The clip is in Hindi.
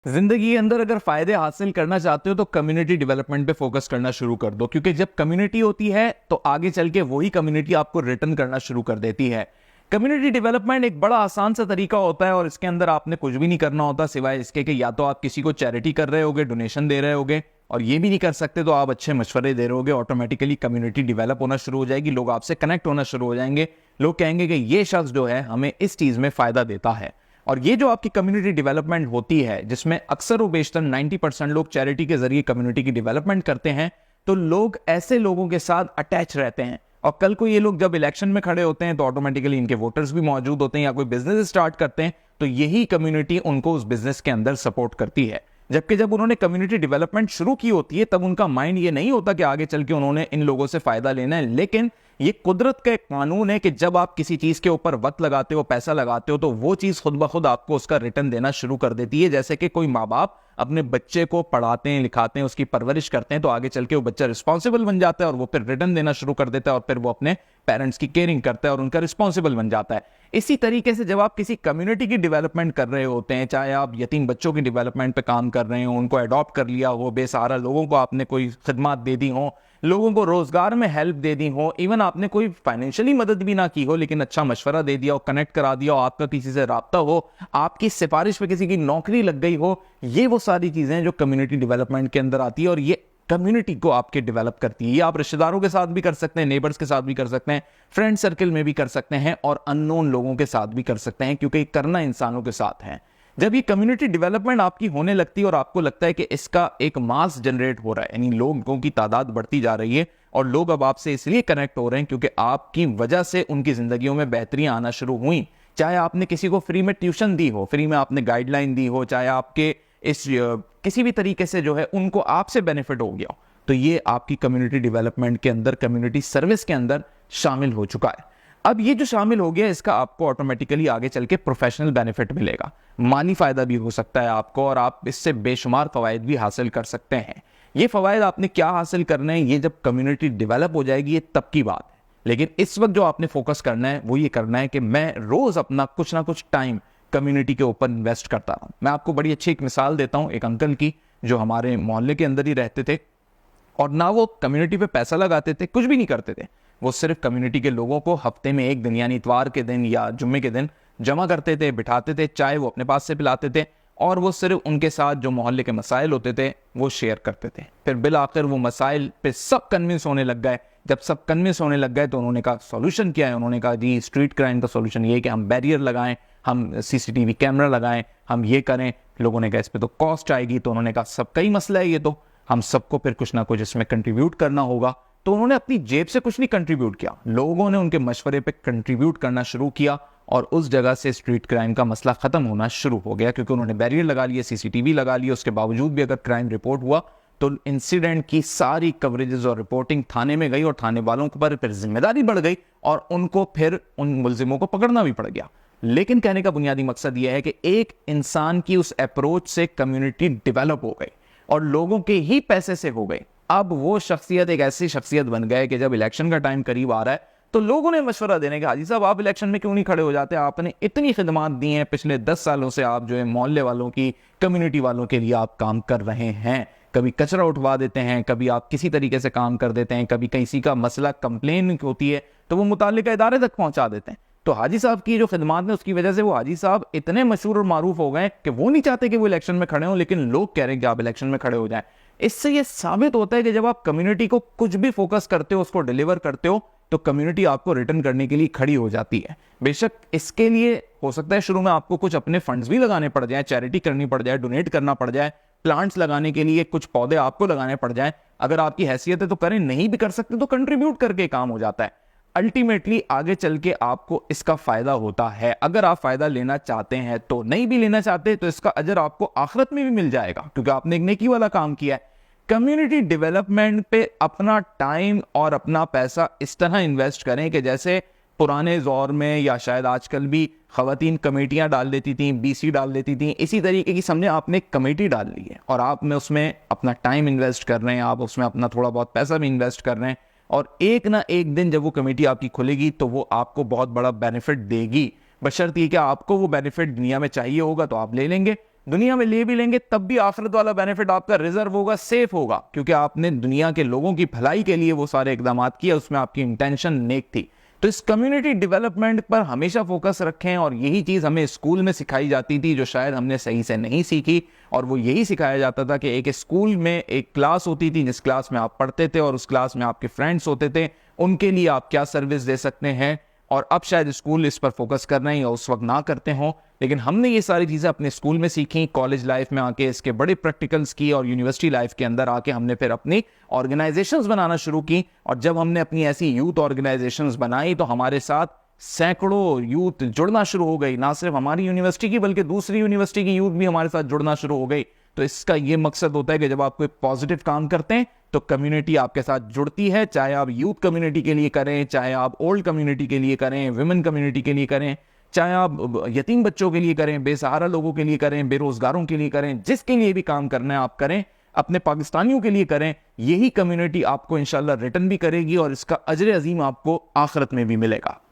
जिंदगी के अंदर अगर फायदे हासिल करना चाहते हो तो कम्युनिटी डेवलपमेंट पे फोकस करना शुरू कर दो, क्योंकि जब कम्युनिटी होती है तो आगे चल के वही कम्युनिटी आपको रिटर्न करना शुरू कर देती है। कम्युनिटी डेवलपमेंट एक बड़ा आसान सा तरीका होता है और इसके अंदर आपने कुछ भी नहीं करना होता सिवाय इसके कि या तो आप किसी को चैरिटी कर रहे होगे, डोनेशन दे रहे होगे, और ये भी नहीं कर सकते तो आप अच्छे मशवरे दे रहे होगे। ऑटोमेटिकली कम्युनिटी डेवलप होना शुरू हो जाएगी, लोग आपसे कनेक्ट होना शुरू हो जाएंगे, लोग कहेंगे कि ये शख्स जो है हमें इस चीज में फायदा देता है। और ये जो आपकी कम्युनिटी डेवलपमेंट होती है, जिसमें अक्सर व बेशतर 90% लोग चैरिटी के जरिए कम्युनिटी की डेवलपमेंट करते हैं, तो लोग ऐसे लोगों के साथ अटैच रहते हैं और कल को ये लोग जब इलेक्शन में खड़े होते हैं तो ऑटोमेटिकली इनके वोटर्स भी मौजूद होते हैं, या कोई बिजनेस स्टार्ट करते हैं तो यही कम्युनिटी उनको उस बिजनेस के अंदर सपोर्ट करती है। जबकि जब उन्होंने कम्युनिटी डेवलपमेंट शुरू की होती है तब उनका माइंड ये नहीं होता कि आगे चल के उन्होंने इन लोगों से फायदा लेना है, लेकिन ये कुदरत का एक कानून है कि जब आप किसी चीज के ऊपर वक्त लगाते हो, पैसा लगाते हो, तो वो चीज खुद ब खुद आपको उसका रिटर्न देना शुरू कर देती है। जैसे कि कोई माँ बाप अपने बच्चे को पढ़ाते हैं, लिखाते हैं, उसकी परवरिश करते हैं, तो आगे चल के वो बच्चा रिस्पॉन्सिबल बन जाता है और वो फिर रिटर्न देना शुरू कर देता है और फिर वो अपने पेरेंट्स की केयरिंग करता है और उनका रिस्पॉन्सिबल बन जाता है। इसी तरीके से जब आप किसी कम्युनिटी की डेवलपमेंट कर रहे होते हैं, चाहे आप यतीम बच्चों की डेवलपमेंट पे काम कर रहे हो, उनको अडॉप्ट कर लिया हो, बेसहारा लोगों को आपने कोई खिदमत दे दी हो, लोगों को रोजगार में हेल्प दे दी हो, इवन आपने कोई फाइनेंशियली मदद भी ना की हो लेकिन अच्छा मशवरा दे दिया हो, कनेक्ट करा दिया हो, आपका किसी से राब्ता हो, आपकी सिफारिश पे किसी की नौकरी लग गई हो, ये वो सारी चीजें जो कम्युनिटी डेवलपमेंट के अंदर आती है और ये कम्युनिटी को आपके डेवलप करती है। ये आप रिश्तेदारों के साथ भी कर सकते हैं, नेबर्स के साथ भी कर सकते हैं, फ्रेंड सर्कल में भी कर सकते हैं और अननोन लोगों के साथ भी कर सकते हैं, क्योंकि करना इंसानों के साथ है। जब ये कम्युनिटी डेवलपमेंट आपकी होने लगती है और आपको लगता है कि इसका एक मास जनरेट हो रहा है, यानी लोगों की तादाद बढ़ती जा रही है और लोग अब आपसे इसलिए कनेक्ट हो रहे हैं क्योंकि आपकी वजह से उनकी जिंदगियों में बेहतरियां आना शुरू हुई। चाहे आपने किसी को फ्री में ट्यूशन दी हो, फ्री में आपने गाइडलाइन दी हो, चाहे आपके इस किसी भी तरीके से जो है उनको आपसे बेनिफिट हो गया हो, तो ये आपकी कम्युनिटी डेवलपमेंट के अंदर, कम्युनिटी सर्विस के अंदर शामिल हो चुका है। अब ये जो शामिल हो गया, इसका आपको ऑटोमेटिकली आगे चल के प्रोफेशनल बेनिफिट मिलेगा, माली फायदा भी हो सकता है आपको और आप इससे बेशुमार फवायद भी हासिल कर सकते हैं। ये फवायद आपने क्या हासिल करने हैं, ये जब कम्युनिटी डेवलप हो जाएगी, ये तब की बात है। लेकिन इस वक्त जो आपने फोकस करना है वो ये करना है कि मैं रोज अपना कुछ ना कुछ टाइम कम्युनिटी के ऊपर इन्वेस्ट करता रहूं। मैं आपको बड़ी अच्छी एक मिसाल देता हूं, एक अंकल की जो हमारे मोहल्ले के अंदर ही रहते थे और ना वो कम्युनिटी पे पैसा लगाते थे, कुछ भी नहीं करते थे, वो सिर्फ कम्युनिटी के लोगों को हफ्ते में एक दिन यानी इतवार के दिन या जुम्मे के दिन जमा करते थे, बिठाते थे, चाय वो अपने पास से पिलाते थे और वो सिर्फ उनके साथ जो मोहल्ले के मसाइल होते थे वो शेयर करते थे। फिर बिल आखिर वो मसाइल पे सब कन्विंस होने लग गए। जब सब कन्विंस होने लग गए तो उन्होंने कहा सॉल्यूशन क्या है, उन्होंने कहा जी स्ट्रीट क्राइम का सॉल्यूशन ये है कि हम बैरियर लगाएं, हम सीसीटीवी कैमरा लगाएं, हम ये करें। लोगों ने कहा इस पे तो कॉस्ट आएगी, तो उन्होंने कहा सबका ही मसला है ये, तो हम सबको फिर कुछ ना कुछ इसमें कंट्रीब्यूट करना होगा। तो उन्होंने अपनी जेब से कुछ नहीं कंट्रीब्यूट किया, लोगों ने उनके मशवरे पे कंट्रीब्यूट करना शुरू किया और उस जगह से स्ट्रीट क्राइम का मसला खत्म होना शुरू हो गया, क्योंकि उन्होंने बैरियर लगा लिए, सीसीटीवी लगा लिए। उसके बावजूद भी अगर क्राइम रिपोर्ट हुआ तो इंसिडेंट की सारी कवरेजेस और रिपोर्टिंग थाने में गई और थाने वालों पर फिर जिम्मेदारी बढ़ गई और उनको फिर उन मुलजिमों को पकड़ना भी पड़ गया। लेकिन कहने का बुनियादी मकसद यह है कि एक इंसान की उस अप्रोच से कम्युनिटी डेवलप हो गई और लोगों के ही पैसे से हो गई। अब वो शख्सियत एक ऐसी शख्सियत बन गए कि जब इलेक्शन का टाइम करीब आ रहा है तो लोगों ने मशवरा देने के, हाजी साहब आप इलेक्शन में क्यों नहीं खड़े हो जाते, आपने इतनी खिदमत दी हैं, पिछले 10 सालों से आप जो है मोहल्ले वालों की, कम्युनिटी वालों के लिए आप काम कर रहे हैं, कभी कचरा उठवा देते हैं, कभी आप किसी तरीके से काम कर देते हैं, कभी किसी का मसला कंप्लेन होती है तो वो मुताल्लिका इदारे तक पहुंचा देते हैं। तो हाजी साहब की जो खिदमत है उसकी वजह से वो हाजी साहब इतने मशहूर और मारूफ हो गए कि वो नहीं चाहते कि वो इलेक्शन में खड़े हो, लेकिन लोग कह रहे हैं कि आप इलेक्शन में खड़े हो जाएं। इससे ये साबित होता है कि जब आप कम्युनिटी को कुछ भी फोकस करते हो, उसको डिलीवर करते हो, तो कम्युनिटी आपको रिटर्न करने के लिए खड़ी हो जाती है। बेशक इसके लिए हो सकता है शुरू में आपको कुछ अपने फंड्स भी लगाने पड़ जाए, चैरिटी करनी पड़ जाए, डोनेट करना पड़ जाए, प्लांट्स लगाने के लिए कुछ पौधे आपको लगाने पड़ जाए। अगर आपकी हैसियत है तो करें, नहीं भी कर सकते तो कंट्रीब्यूट करके काम हो जाता है। अल्टीमेटली आगे चल के आपको इसका फायदा होता है। अगर आप फायदा लेना चाहते हैं तो, नहीं भी लेना चाहते तो इसका अजर आपको आखिरत में भी मिल जाएगा, क्योंकि आपने एक नेकी वाला काम किया है। कम्युनिटी डेवलपमेंट पे अपना टाइम और अपना पैसा इस तरह इन्वेस्ट करें कि जैसे पुराने दौर में या शायद आजकल भी खवातीन कमेटियां डाल देती थी, बीसी डाल देती थी, इसी तरीके की समझे आपने एक कमेटी डाल ली है और आप में उसमें अपना टाइम इन्वेस्ट कर रहे हैं, आप उसमें अपना थोड़ा बहुत पैसा भी इन्वेस्ट कर रहे हैं और एक ना एक दिन जब वो कमेटी आपकी खुलेगी तो वो आपको बहुत बड़ा बेनिफिट देगी। बशर्ते कि आपको वो बेनिफिट दुनिया में चाहिए होगा तो आप ले लेंगे, दुनिया में ले भी लेंगे तब भी आखिरत वाला बेनिफिट आपका रिजर्व होगा, सेफ होगा, क्योंकि आपने दुनिया के लोगों की भलाई के लिए वो सारे इकदाम किए, उसमें आपकी इंटेंशन नेक थी। तो इस कम्युनिटी डेवलपमेंट पर हमेशा फोकस रखें, और यही चीज़ हमें स्कूल में सिखाई जाती थी जो शायद हमने सही से नहीं सीखी। और वो यही सिखाया जाता था कि एक स्कूल में एक क्लास होती थी जिस क्लास में आप पढ़ते थे और उस क्लास में आपके फ्रेंड्स होते थे, उनके लिए आप क्या सर्विस दे सकते हैं। और अब शायद स्कूल इस पर फोकस कर रहे हैं या उस वक्त ना करते हों, लेकिन हमने ये सारी चीज़ें अपने स्कूल में सीखी, कॉलेज लाइफ में आके इसके बड़े प्रैक्टिकल्स की, और यूनिवर्सिटी लाइफ के अंदर आके हमने फिर अपनी ऑर्गेनाइजेशंस बनाना शुरू की। और जब हमने अपनी ऐसी यूथ ऑर्गेनाइजेशंस बनाई तो हमारे साथ सैकड़ों यूथ जुड़ना शुरू हो गई, ना सिर्फ हमारी यूनिवर्सिटी की बल्कि दूसरी यूनिवर्सिटी की यूथ भी हमारे साथ जुड़ना शुरू हो गई। तो इसका ये मकसद होता है कि जब आप कोई पॉजिटिव काम करते हैं तो कम्युनिटी आपके साथ जुड़ती है, चाहे आप यूथ कम्युनिटी के लिए करें, चाहे आप ओल्ड कम्युनिटी के लिए करें, विमेन कम्युनिटी के लिए करें, चाहे आप यतीम बच्चों के लिए करें, बेसहारा लोगों के लिए करें, बेरोजगारों के लिए करें, जिसके लिए भी काम करना है आप करें, अपने पाकिस्तानियों के लिए करें। यही कम्युनिटी आपको इंशाल्लाह रिटर्न भी करेगी और इसका अजर अजीम आपको आखिरत में भी मिलेगा।